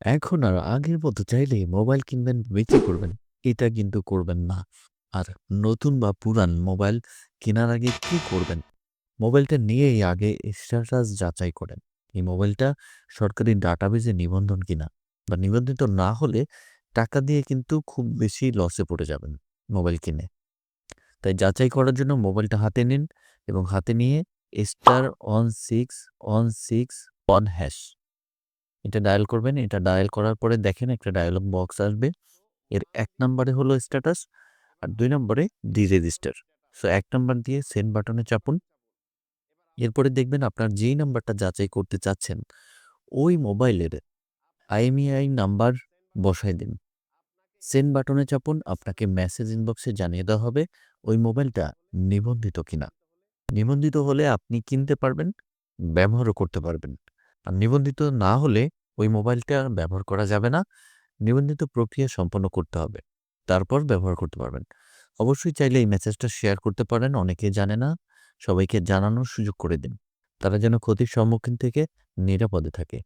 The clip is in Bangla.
এখন আর আগের মতো চাইলেই মোবাইল কিনবেন, বিক্রি করবেন। এটা কিন্তু করবেন না। আর নতুন বা পুরান মোবাইল কেনার আগে কি করবেন? মোবাইলটা নিয়েই আগে স্ট্যাটাস যাচাই করেন। এই মোবাইলটা সরকারি ডাটাবেজে নিবন্ধন কিনা বা নিবন্ধিত না হলে টাকা দিয়ে কিন্তু খুব বেশি লসে পড়ে যাবেন মোবাইল কিনে। তাই যাচাই করার জন্য মোবাইলটা হাতে নিন এবং হাতে নিয়ে *1616# এটা ডায়াল করবেন। এটা ডায়াল করার পরে দেখেন একটা ডায়ালগ বক্স আসবে। এর ১ নম্বরে হলো স্ট্যাটাস আর ২ নম্বরে ডি-রেজিস্টার। সো ১ নাম্বার দিয়ে সেন্ড বাটনে চাপুন। এরপরে দেখবেন আপনার যেই নাম্বারটা যাচাই করতে চাচ্ছেন, ওই মোবাইলের IMEI নাম্বার বসায় দিন। সেন্ড বাটনে চাপুন। আপনাকে মেসেজ ইনবক্সে জানিয়ে দেওয়া হবে ওই মোবাইলটা নিবন্ধিত কিনা। নিবন্ধিত হলে আপনি কিনতে পারবেন, ব্যবহারও করতে পারবেন। আর নিবন্ধিত না হলে ওই মোবাইলটা ব্যবহার করা যাবে না। নিবন্ধিত প্রক্রিয়া সম্পন্ন করতে হবে। তারপর ব্যবহার করতে পারবেন। অবশ্যই চাইলে এই মেসেজটা শেয়ার করতে পারেন। অনেকে জানে না। সবাইকে জানানোর সুযোগ করে দিন। তারা যেন ক্ষতির সম্মুখীন থেকে নিরাপদে থাকে।